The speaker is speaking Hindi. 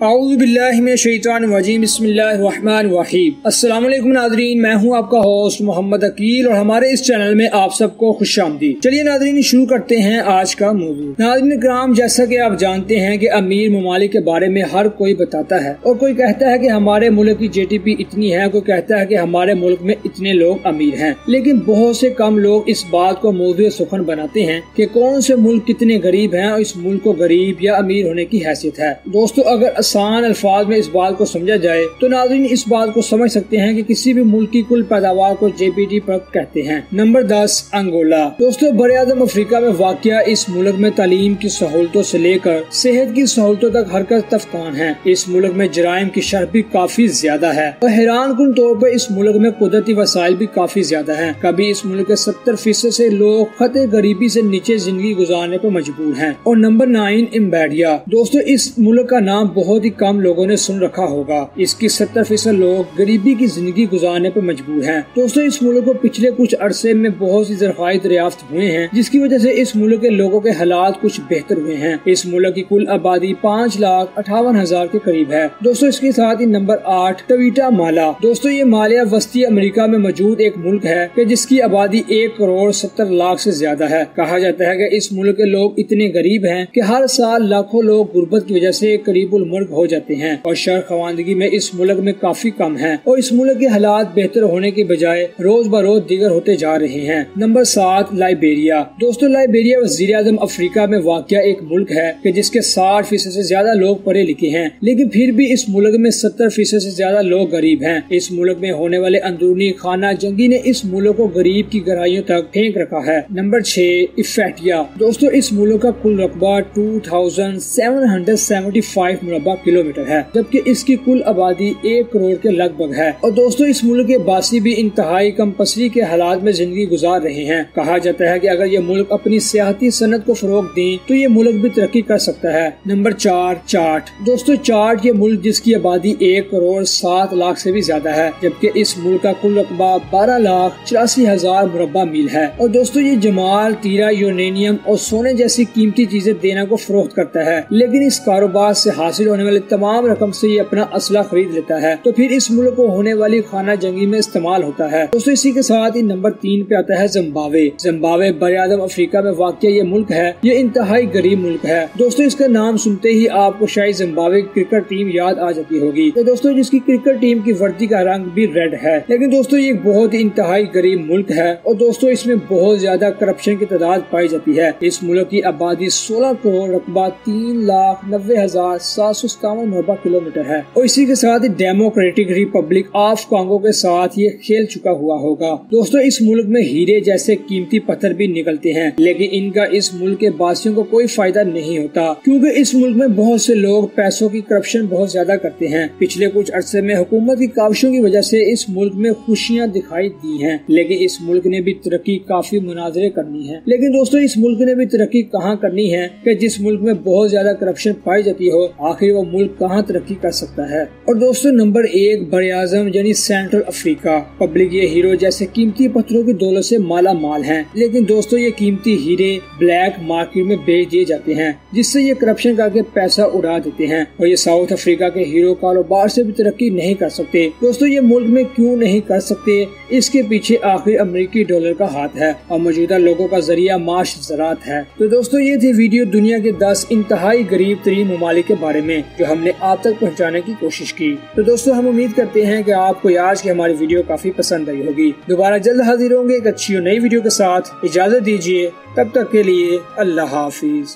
औज़ुबिल्लाहिमिनश्शैतानिर्रजीम बिस्मिल्लाहिर्रहमानिर्रहीम। अस्सलाम वालेकुम नाज़रीन, मैं हूं आपका होस्ट मोहम्मद अकील और हमारे इस चैनल में आप सबको खुशामदीद। चलिए नाज़रीन शुरू करते हैं आज का मौजू। नाज़रीन कराम, जैसा कि आप जानते हैं कि अमीर ममालिक के बारे में हर कोई बताता है और कोई कहता है कि हमारे मुल्क की GDP इतनी है, कोई कहता है कि हमारे मुल्क में इतने लोग अमीर हैं, लेकिन बहुत से कम लोग इस बात को मौजूद सुखन बनाते हैं कि कौन से मुल्क कितने गरीब हैं और इस मुल्क को गरीब या अमीर होने की हैसियत है। दोस्तों, अगर आसान अल्फाज में इस बात को समझा जाए तो नाज़रीन इस बात को समझ सकते हैं कि किसी भी मुल्क की कुल पैदावार को JPD पर कहते हैं। Number 10 Angola. दोस्तों, बड़े-आज़म अफ्रीका में वाक़या इस मुल्क में तालीम की सहूलतों से लेकर सेहत की सहूलतों तक हरकत तफ्तान है। इस मुल्क में जराइम की शरह भी काफी ज्यादा है और हैरानकुन तौर पर इस मुल्क में कुदरती वसाइल भी काफी ज्यादा है। कभी इस मुल्क के 70% से लोग खतरे गरीबी से नीचे जिंदगी गुजारने पर मजबूर हैं। और नंबर 9 इम्बेडिया। दोस्तों, इस मुल्क का नाम बहुत ही कम लोगों ने सुन रखा होगा। इसकी 70% लोग गरीबी की जिंदगी गुजारने पर मजबूर हैं। दोस्तों, इस मुल्क को पिछले कुछ अरसे में बहुत सी ज़राए दरियाफ्त हुए हैं, जिसकी वजह से इस मुल्क के लोगों के हालात कुछ बेहतर हुए हैं। इस मुल्क की कुल आबादी 5,58,000 के करीब है। दोस्तों, इसके साथ ही नंबर 8 ग्वाटेमाला। दोस्तों, ये मालिया वस्ती अमेरिका में मौजूद एक मुल्क है कि जिसकी आबादी 1,70,00,000 से ज्यादा है। कहा जाता है कि इस मुल्क के लोग इतने गरीब हैं कि हर साल लाखों लोग गुर्बत की वजह से करीबुल मर्ग हो जाते हैं और शर्ख-खवानदगी में इस मुल्क में काफी कम है और इस मुल्क के हालात बेहतर होने के बजाय रोज ब रोज दिगर होते जा रहे हैं। Number 7 Liberia. दोस्तों, लाइबेरिया वज़ीर-ए-आज़म अफ्रीका में वाक़या एक मुल्क है कि जिसके 60% से ज्यादा लोग पढ़े लिखे हैं, लेकिन फिर भी इस मुल्क में 70% से ज्यादा लोग गरीब हैं। इस मुल्क में होने वाले अंदरूनी खाना जंगी ने इस मुल्क को गरीब की गहराइयों तक फेंक रखा है। नंबर 6 इफेटिया। दोस्तों, इस मुल्क का कुल रकबा 2775 मुरब्बा किलोमीटर है, जबकि इसकी कुल आबादी 1 करोड़ के लगभग है। और दोस्तों, इस मुल्क के बासी भी इंतहाई कम पसरी के हालात में जिंदगी गुजार रहे हैं। कहा जाता है कि अगर ये मुल्क अपनी सियाहती सनत को फरोग दें तो ये मुल्क भी तरक्की कर सकता है। नंबर 4 चाड। दोस्तों, चाड ये मुल्क जिसकी आबादी 1,07,00,000 से भी ज्यादा है, जबकि इस मुल्क का कुल रकबा 12,84,000 मुरब्बा मील है। और दोस्तों, ये जमाल, तीरा, यूरेनियम और सोने जैसी कीमती चीजें देना को फरोख्त करता है, लेकिन इस कारोबार से हासिल होने वाले तमाम रकम से ये अपना असला खरीद लेता है, तो फिर इस मुल्क को होने वाली खाना जंगी में इस्तेमाल होता है। दोस्तों, इसी के साथ ही नंबर 3 पे आता है जिम्बाब्वे। जिम्बाब्वे बड़े-आज़म अफ्रीका में वाक़या ये मुल्क है। ये इंतहाई गरीब मुल्क है। दोस्तों, इसका नाम सुनते ही आपको शायद जिम्बाब्वे क्रिकेट टीम याद आ जाती होगी। तो दोस्तों, जिसकी क्रिकेट टीम की वर्दी का रंग भी रेड है। लेकिन दोस्तों, ये बहुत ही इंतहाई गरीब मुल्क है और दोस्तों, इसमें बहुत ज्यादा करप्शन की तादाद पाई जाती है। इस मुल्क की आबादी 16 करोड़, रकबा 3,90,757 मुरब्बा किलोमीटर है। और इसी के साथ डेमोक्रेटिक रिपब्लिक ऑफ कांगो के साथ ये खेल चुका हुआ होगा। दोस्तों, इस मुल्क में हीरे जैसे कीमती पत्थर भी निकलते हैं, लेकिन इनका इस मुल्क के बासियों को कोई फायदा नहीं होता, क्योंकि इस मुल्क में बहुत से लोग पैसों की करप्शन बहुत ज्यादा करते हैं। पिछले कुछ अरसे में हुकूमत की काविशों की वजह से इस मुल्क में खुशियाँ दिखाई दी हैं, लेकिन इस मुल्क ने भी तरक्की काफी मुनाजरे करनी है। लेकिन दोस्तों, इस मुल्क ने भी तरक्की कहाँ करनी है कि जिस मुल्क में बहुत ज्यादा करप्शन पाई जाती हो, आखिर वो मुल्क कहाँ तरक्की कर सकता है। और दोस्तों, नंबर 1 बड़े-आज़म यानी सेंट्रल अफ्रीका। पब्लिक ये हीरो जैसे कीमती पत्थरों की दौलत से माला माल है, लेकिन दोस्तों, ये कीमती हीरे ब्लैक मार्केट में बेच दिए जाते हैं, जिससे ये करप्शन करके पैसा उड़ा देते हैं। और ये साउथ अफ्रीका के हीरो कारोबार से भी तरक्की नहीं कर सकते। दोस्तों, ये मुल्क में क्यों नहीं कर सकते, इसके पीछे आखिर अमेरिकी डॉलर का हाथ है और मौजूदा लोगों का जरिया माश ज़रात है। तो दोस्तों, ये थी वीडियो दुनिया के 10 इंतहाई गरीब तरीन ममालिक के बारे में जो हमने आप तक पहुंचाने की कोशिश की। तो दोस्तों, हम उम्मीद करते हैं कि आपको आज की हमारी वीडियो काफी पसंद आई होगी। दोबारा जल्द हाजिर होंगे एक अच्छी और नई वीडियो के साथ। इजाजत दीजिए, तब तक के लिए अल्लाह हाफिज।